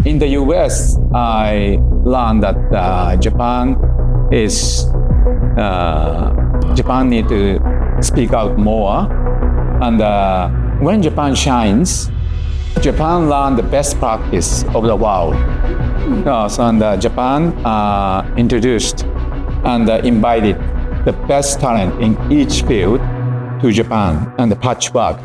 In the US, I learned that Japan need to speak out more. And when Japan shines, Japan learned the best practice of the world. Japan introduced and invited the best talent in each field to Japan and the patchwork.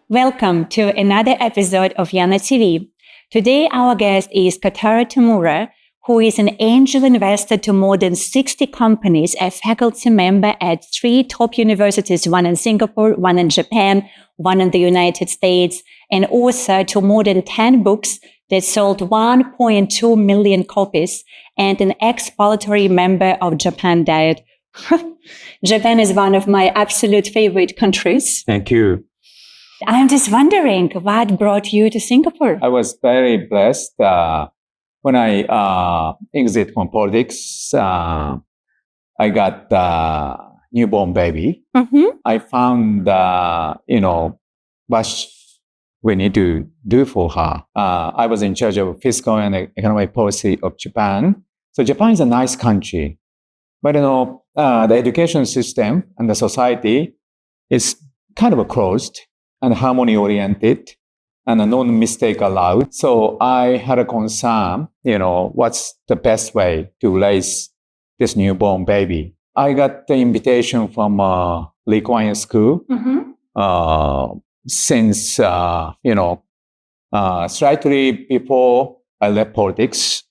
Welcome to another episode of YanaTV. Today our guest is Kotaro Tamura, who is an angel investor to more than 60 companies, a faculty member at 3 top universities, one in Singapore, one in Japan, one in the United States, and author to more than 10 books that sold 1.2 million copies, and an exploratory member of Japan Diet. Japan is one of my absolute favorite countries. Thank you. I'm just wondering, what brought you to Singapore? I was very blessed when I exit from politics. I got a newborn baby. Mm-hmm. I found, what we need to do for her. I was in charge of fiscal and economic policy of Japan. So Japan is a nice country, but the education system and the society is kind of closed and harmony-oriented, and no mistake allowed. So I had a concern, what's the best way to raise this newborn baby? I got the invitation from Lee Kuan Yew School since, slightly before I left politics.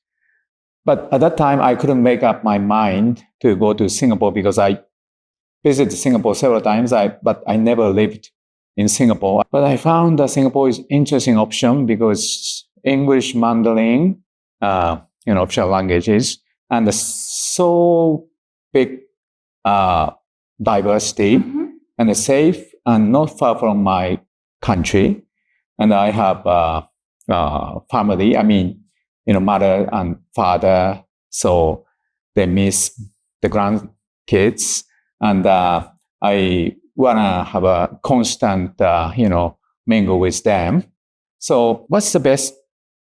But at that time, I couldn't make up my mind to go to Singapore because I visited Singapore several times, but I never lived in Singapore. But I found that Singapore is an interesting option because English, Mandarin, official languages, and so big diversity, and safe and not far from my country. And I have family, mother and father, so they miss the grandkids. And I want to have a constant, mingle with them. So what's the best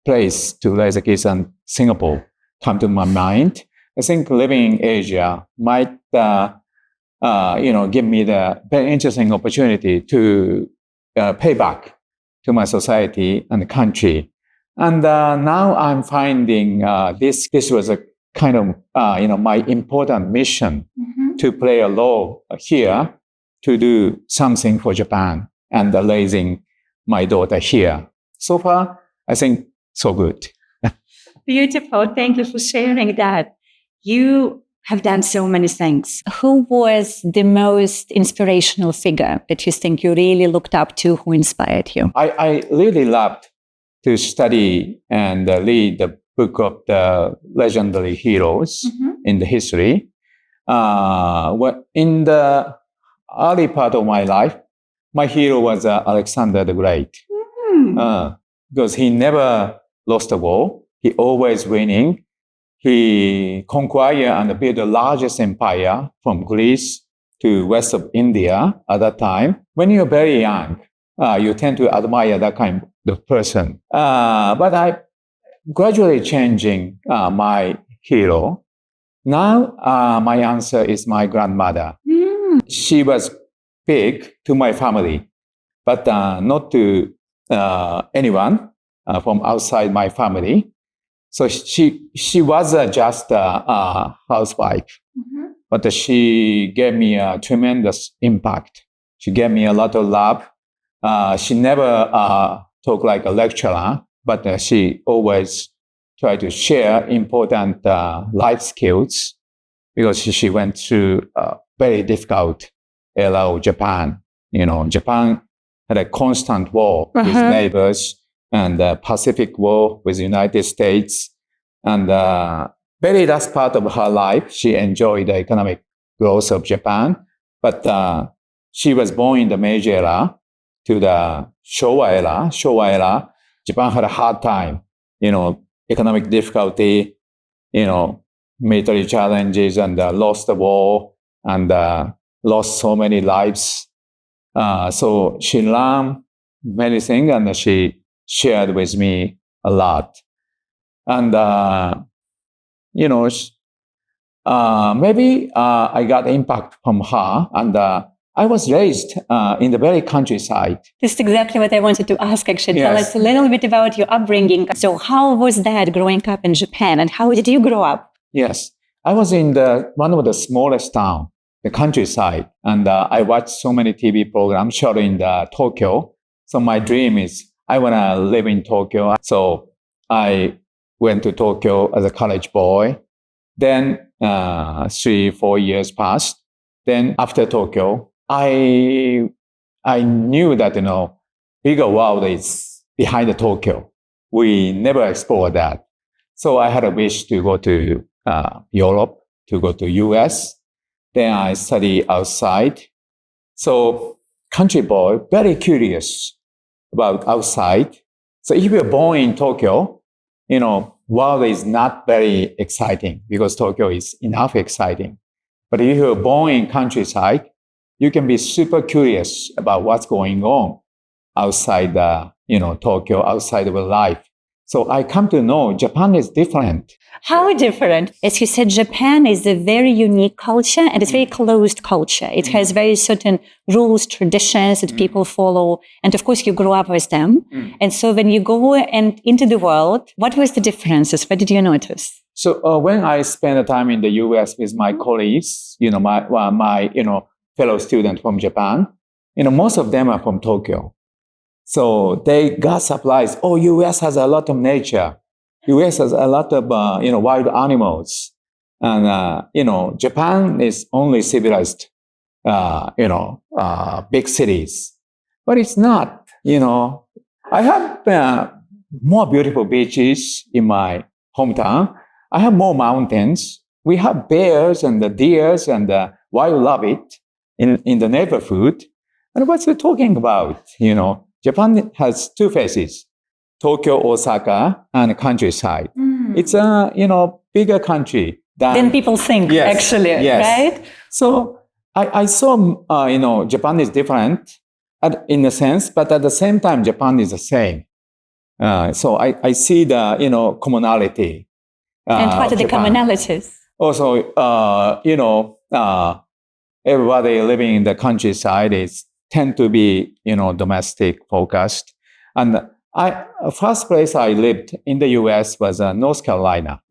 place to raise the kids in Singapore? Come to my mind. I think living in Asia might, give me the very interesting opportunity to pay back to my society and the country. And now I'm finding this was a kind of, my important mission to play a role here, to do something for Japan and raising my daughter here. So far, I think so good. Beautiful. Thank you for sharing that. You have done so many things. Who was the most inspirational figure that you think you really looked up to, who inspired you? I really loved to study and read the book of the legendary heroes in the history. In the early part of my life, my hero was Alexander the Great. Because he never lost a war. He always winning. He conquered and built the largest empire from Greece to west of India at that time. When you're very young, you tend to admire that kind of person. But I gradually changing my hero. Now, my answer is my grandmother. She was big to my family, but not to anyone from outside my family. So she was just a housewife, but she gave me a tremendous impact. She gave me a lot of love. She never talked like a lecturer, but she always tried to share important life skills because she went through very difficult era of Japan. Japan had a constant war with neighbors and the Pacific War with the United States. And very last part of her life, she enjoyed the economic growth of Japan. But she was born in the Meiji era to the Showa era. Showa era, Japan had a hard time, economic difficulty, military challenges, and lost the war and lost so many lives. So she learned many things, and she shared with me a lot. And, maybe I got impact from her. And I was raised in the very countryside. This is exactly what I wanted to ask, actually. Tell Yes. us a little bit about your upbringing. So how was that growing up in Japan, and how did you grow up? Yes. I was in one of the smallest town, the countryside. And I watched so many TV programs showing Tokyo. So my dream is I want to live in Tokyo. So I went to Tokyo as a college boy. Then 3-4 years passed. Then after Tokyo, I knew that, bigger world is behind Tokyo. We never explored that. So I had a wish to go to Europe, to go to US. Then I study outside. So country boy, very curious about outside. So if you're born in Tokyo, world is not very exciting because Tokyo is enough exciting. But if you're born in countryside, you can be super curious about what's going on outside Tokyo, outside of life. So I come to know Japan is different. How different? As you said, Japan is a very unique culture, and it's very closed culture. It has very certain rules, traditions that people follow. And of course, you grow up with them. And so when you go into the world, what was the differences? What did you notice? So when I spent time in the US with my colleagues, my fellow students from Japan, most of them are from Tokyo. So they got surprised. Oh, US has a lot of nature. US has a lot of, wild animals. And, Japan is only civilized, big cities. But it's not, I have more beautiful beaches in my hometown. I have more mountains. We have bears and the deers and the wildlife in the neighborhood. And what's it talking about, Japan has two faces, Tokyo, Osaka, and countryside. It's a, bigger country than people think, actually, right? So I saw, Japan is different in a sense, but at the same time, Japan is the same. So I see the, commonality. And what are the commonalities? Also, everybody living in the countryside tend to be, domestic focused. And first place I lived in the US was North Carolina.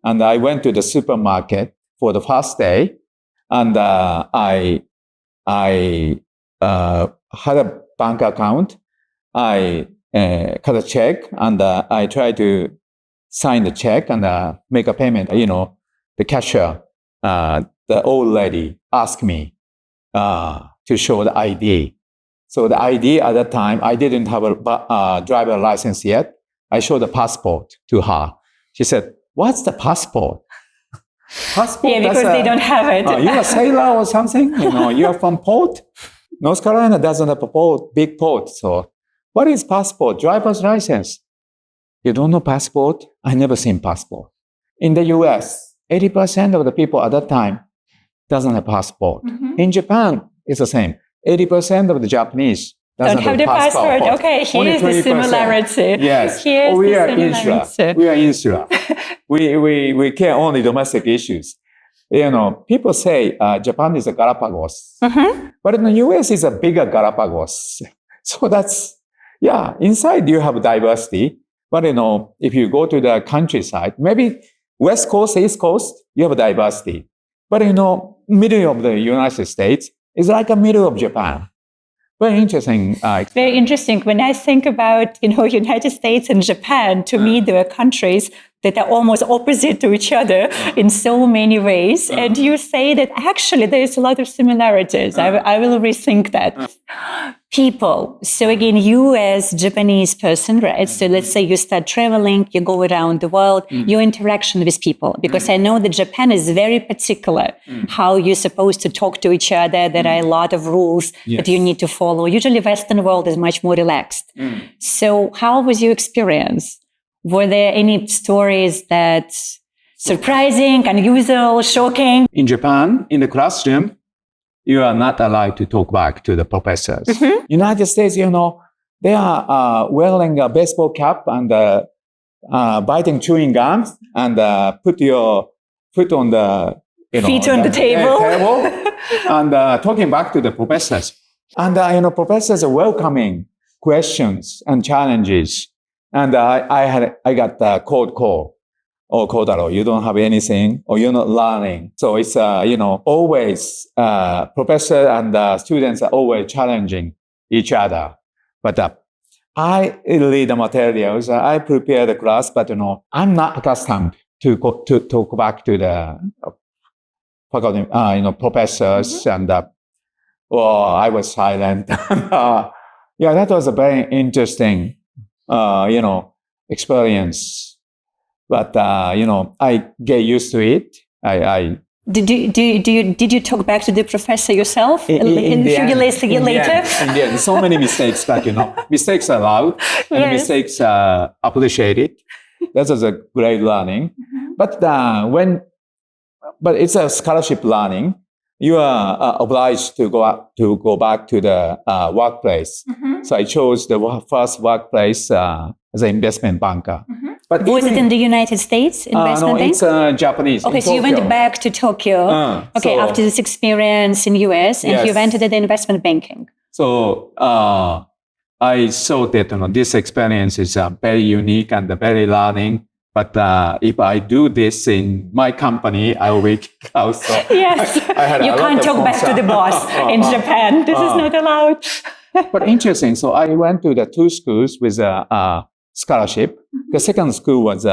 And I went to the supermarket for the first day. And I had a bank account. I cut a check and I tried to sign the check and make a payment. The cashier, the old lady asked me to show the ID. So the ID at that time, I didn't have a driver license yet. I showed the passport to her. She said, "What's the passport?" Passport? Yeah, because they don't have it. You're a sailor or something? You're from port? North Carolina doesn't have a port, big port. So what is passport? Driver's license. You don't know passport? I never seen passport. In the US, 80% of the people at that time doesn't have passport. In Japan, it's the same. 80% of the Japanese don't have the passport. Okay, here's the similarity. Yes. We are insular. We are insular. we care only domestic issues. People say Japan is a Galapagos. But in the US, it's a bigger Galapagos. So that's, inside you have diversity. But, if you go to the countryside, maybe West Coast, East Coast, you have diversity. But, middle of the United States is like a middle of Japan. Very interesting. Very interesting. When I think about, United States and Japan, to me, there are countries that are almost opposite to each other in so many ways. And you say that actually there is a lot of similarities. I will rethink that. People. So again, you as Japanese person, right? So let's say you start traveling, you go around the world, your interaction with people, because I know that Japan is very particular how you're supposed to talk to each other. There are a lot of rules that you need to follow. Usually Western world is much more relaxed. So how was your experience? Were there any stories that surprising, unusual, shocking? In Japan, in the classroom, you are not allowed to talk back to the professors. United States, they are wearing a baseball cap and biting chewing gums and put your foot on the feet on the table, and talking back to the professors. And professors are welcoming questions and challenges. And I got a cold call. Oh, Kotaro, you don't have anything, or you're not learning. So it's always professor and students are always challenging each other. But I read the materials, I prepare the class, but I'm not accustomed to talk back to the faculty, professors, and I was silent. Yeah, that was a very interesting, experience. But I get used to it. Did you talk back to the professor yourself in the end, later? In the end, so many mistakes, but mistakes are allowed and Yes. mistakes are appreciated. That was a great learning. But it's a scholarship learning. You are obliged to go back to the workplace. So I chose the first workplace as an investment banker. But was it in the United States, investment bank? No, it's Japanese. Okay, so you went back to Tokyo. After this experience in US, and you went to the investment banking. So I saw that this experience is very unique and very learning. But if I do this in my company, I will be kicked out. So yes, you can't talk back to the boss in Japan. This is not allowed. But interesting. So I went to the two schools with a scholarship. The second school was,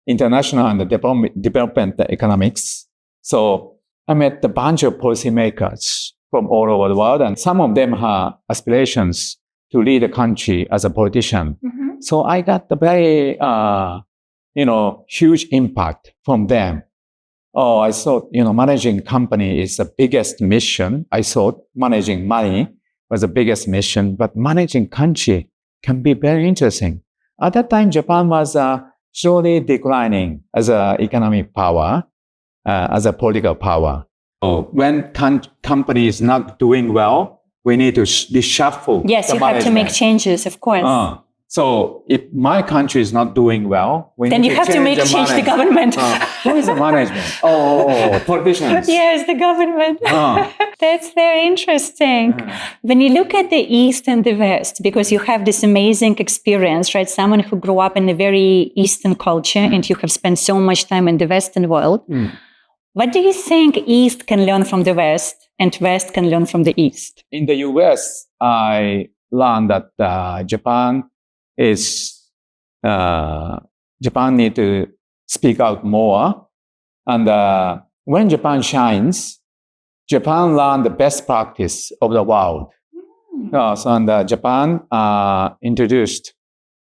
international and development economics. So I met a bunch of policymakers from all over the world, and some of them have aspirations to lead a country as a politician. So I got a very, huge impact from them. Oh, I thought, managing company is the biggest mission. I thought managing money was the biggest mission, but managing country can be very interesting. At that time, Japan was slowly declining as an economic power, as a political power. So when company is not doing well, we need to reshuffle. Yes, the you management. have to make changes, of course. So if my country is not doing well, then you have to change the government. Who is the management? Politicians. Yes, the government. That's very interesting. When you look at the East and the West, because you have this amazing experience, right? Someone who grew up in a very Eastern culture and you have spent so much time in the Western world. What do you think East can learn from the West and West can learn from the East? In the US, I learned that Japan need to speak out more. And when Japan shines, Japan learned the best practice of the world. Japan introduced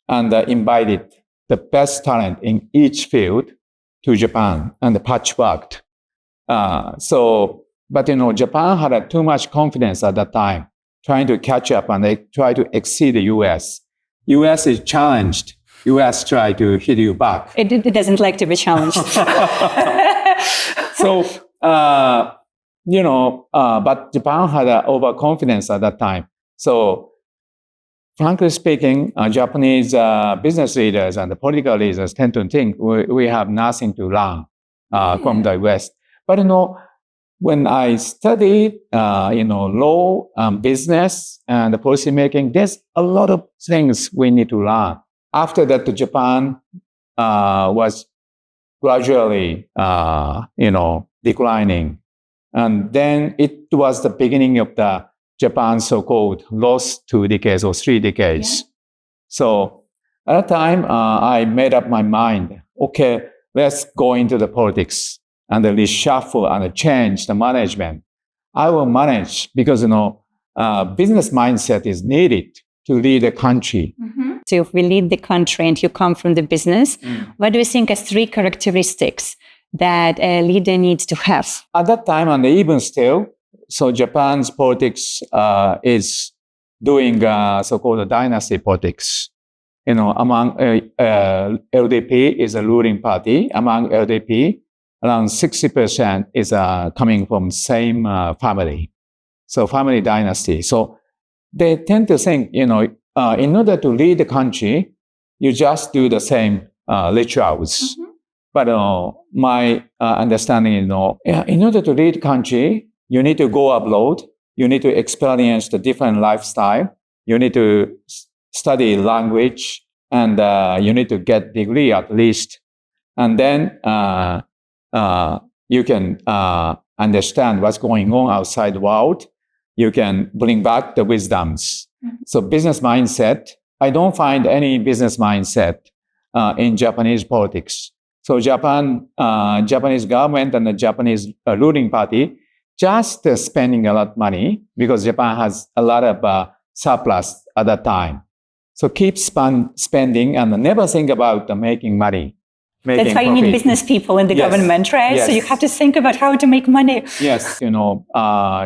and invited the best talent in each field to Japan and patchworked. But Japan had too much confidence at that time, trying to catch up, and they try to exceed the US. US is challenged. US try to hit you back. It doesn't like to be challenged. But Japan had overconfidence at that time. So, frankly speaking, Japanese business leaders and the political leaders tend to think we have nothing to learn from the West. But when I studied, law, business, and the policy making, there's a lot of things we need to learn. After that, Japan was gradually, declining. And then it was the beginning of the Japan's so-called lost 2 decades or 3 decades. Yeah. So at that time, I made up my mind, okay, let's go into the politics and reshuffle and change the management. I will manage because, business mindset is needed to lead a country. So if we lead the country and you come from the business, what do you think are 3 characteristics that a leader needs to have? At that time, and even still, so Japan's politics is doing so-called dynasty politics. Among LDP is a ruling party. Among LDP, around 60% is coming from same family. So family dynasty. So they tend to think, in order to lead the country, you just do the same rituals. Mhm. But my understanding is, in order to lead country, you need to go abroad. You need to experience the different lifestyle. You need to study language, and you need to get degree at least. And then you can understand what's going on outside the world. You can bring back the wisdoms. Mhm. So business mindset, I don't find any business mindset in Japanese politics. So Japanese government and the Japanese ruling party just spending a lot of money because Japan has a lot of surplus at that time. So keep spending and never think about making money. That's why you need business people in the government, right? Yes. So you have to think about how to make money. Yes,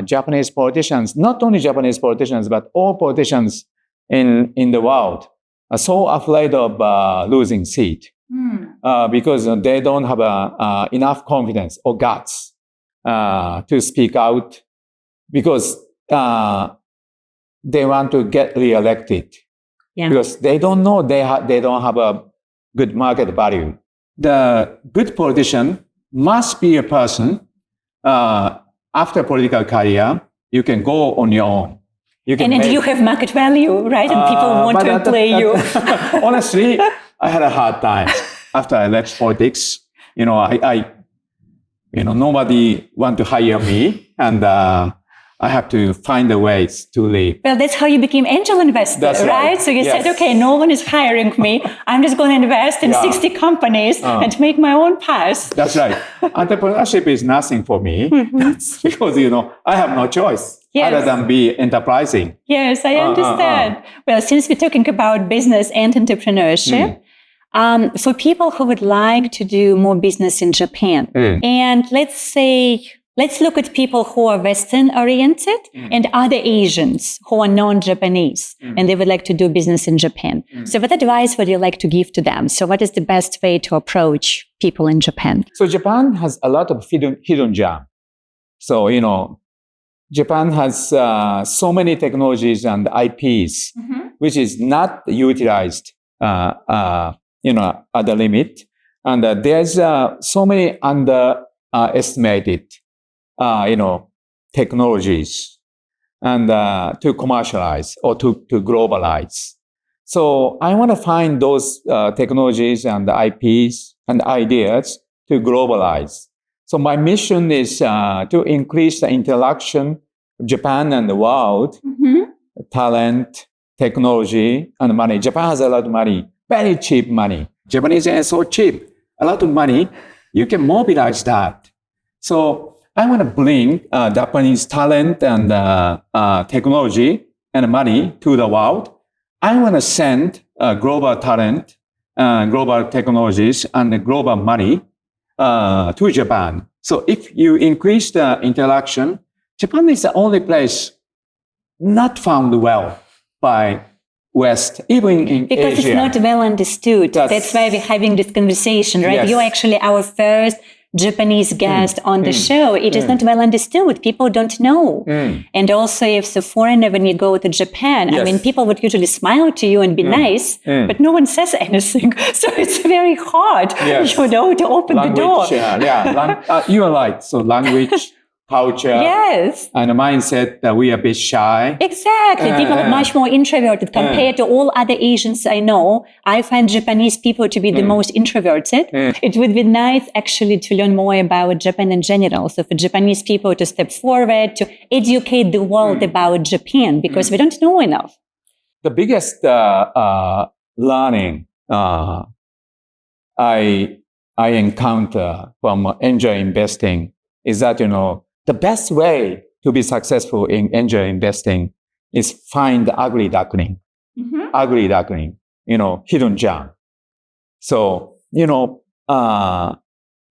Japanese politicians, not only Japanese politicians, but all politicians in the world are so afraid of losing seat because they don't have enough confidence or guts to speak out because they want to get reelected. Yeah. Because they don't know they don't have a good market value. The good politician must be a person after political career, you can go on your own. And you have market value, right? And people want to employ you. Honestly, I had a hard time after I left politics. Nobody want to hire me, and I have to find the ways to leave. Well, that's how you became angel investor, That's right? So you said, okay, no one is hiring me. I'm just going to invest in 60 companies and make my own path. That's right. Entrepreneurship is nothing for me. That's because, I have no choice other than be enterprising. Yes, I understand. Well, since we're talking about business and entrepreneurship, for people who would like to do more business in Japan, and let's look at people who are Western-oriented and other Asians who are non-Japanese and they would like to do business in Japan. So what advice would you like to give to them? So what is the best way to approach people in Japan? So Japan has a lot of hidden gem. So, Japan has so many technologies and IPs, which is not utilized, at the limit. And there's so many underestimated technologies and to commercialize or to globalize. So I want to find those technologies and IPs and ideas to globalize. So my mission is to increase the interaction of Japan and the world, talent, technology, and money. Japan has a lot of money, very cheap money. Japanese are so cheap, a lot of money. You can mobilize that. So I want to bring Japanese talent and technology and money to the world. I want to send global talent, global technologies, and global money to Japan. So if you increase the interaction, Japan is the only place not found well by West, even in because Asia. It's not well understood. That's why we're having this conversation, right? Yes. You're actually our first Japanese guest on the show. It is not well understood. People don't know. And also, if the foreigner, when you go to Japan, I mean, people would usually smile to you and be nice, but no one says anything. So it's very hard, to open the door. You are right. So language, culture, and a mindset that we are a bit shy. Exactly. People are much more introverted compared to all other Asians I know. I find Japanese people to be the most introverted. It would be nice actually to learn more about Japan in general. So for Japanese people to step forward, to educate the world about Japan, because we don't know enough. The biggest learning I encounter from angel investing is that, the best way to be successful in angel investing is find the ugly duckling. Ugly duckling, hidden gem. So,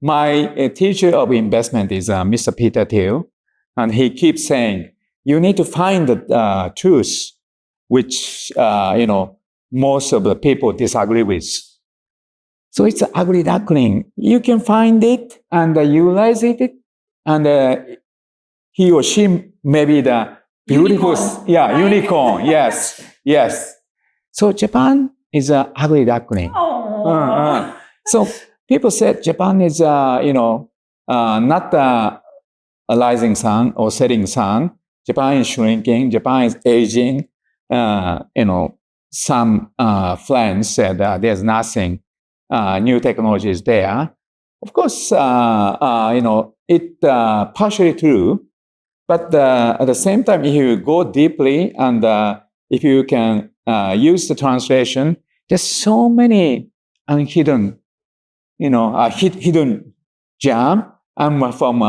my teacher of investment is Mr. Peter Thiel, and he keeps saying, you need to find the truth which, most of the people disagree with. So it's an ugly duckling. You can find it and utilize it, and he or she may be the beautiful, Unicorn, yeah, right? unicorn. Yes, yes. So Japan is an ugly duckling. Oh. So people said Japan is, not a rising sun or setting sun. Japan is shrinking. Japan is aging. Some friends said there's nothing new technology is there. Of course, it partially true. But at the same time, if you go deeply and if you can use the translation, there's so many unhidden, hidden gem. I'm from,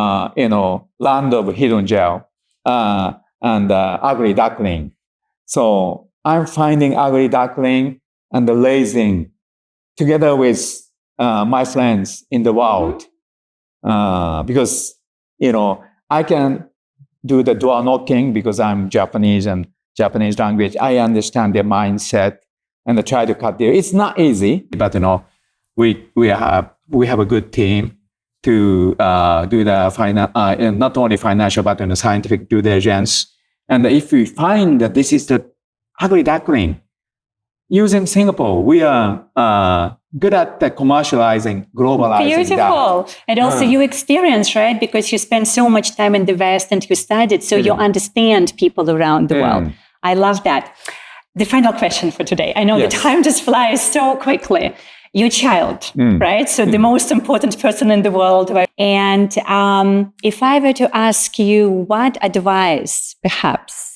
land of hidden gem and ugly duckling. So I'm finding ugly duckling and raising together with my friends in the world. Because, I can do the door knocking because I'm Japanese and Japanese language. I understand their mindset and I try to cut there. It's not easy, but we have a good team to do the not only financial but scientific due diligence. And if we find that this is the ugly duckling, using Singapore, we are good at the commercializing, globalizing. Beautiful. That. And also you experience, right? Because you spend so much time in the West and you studied, so you understand people around the world. I love that. The final question for today. I know the time just flies so quickly. Your child, right? So the most important person in the world. Right? And if I were to ask you what advice, perhaps,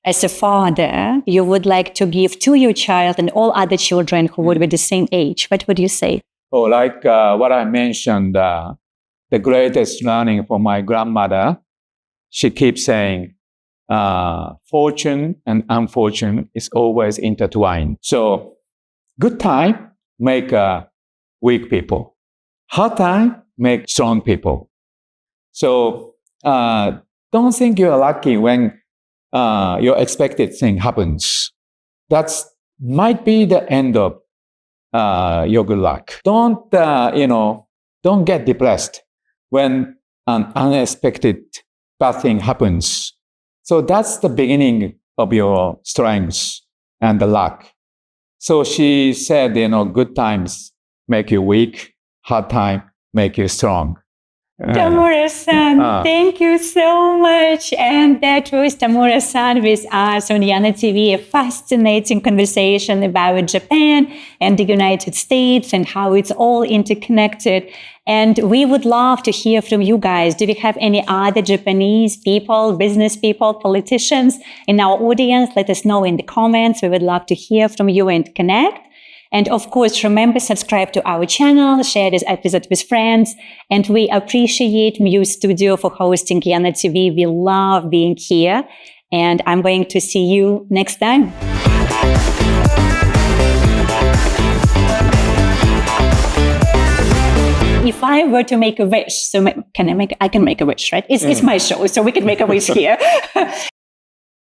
as a father, you would like to give to your child and all other children who would be the same age, what would you say? Oh, like what I mentioned, the greatest learning from my grandmother, she keeps saying, fortune and unfortune is always intertwined. So good time make weak people. Hard time make strong people. So don't think you're lucky when your expected thing happens. That might be the end of your good luck. Don't get depressed when an unexpected bad thing happens. So that's the beginning of your strengths and the luck. So she said, good times make you weak, hard time make you strong. Tamura San, thank you so much. And that was Tamura San with us on YanaTV, a fascinating conversation about Japan and the United States and how it's all interconnected. And we would love to hear from you guys. Do we have any other Japanese people, business people, politicians in our audience? Let us know in the comments. We would love to hear from you and connect. And of course, remember, subscribe to our channel, share this episode with friends. And we appreciate Muse Studio for hosting YanaTV. We love being here. And I'm going to see you next time. If I were to make a wish, so I can make a wish, right? It's my show, so we can make a wish here.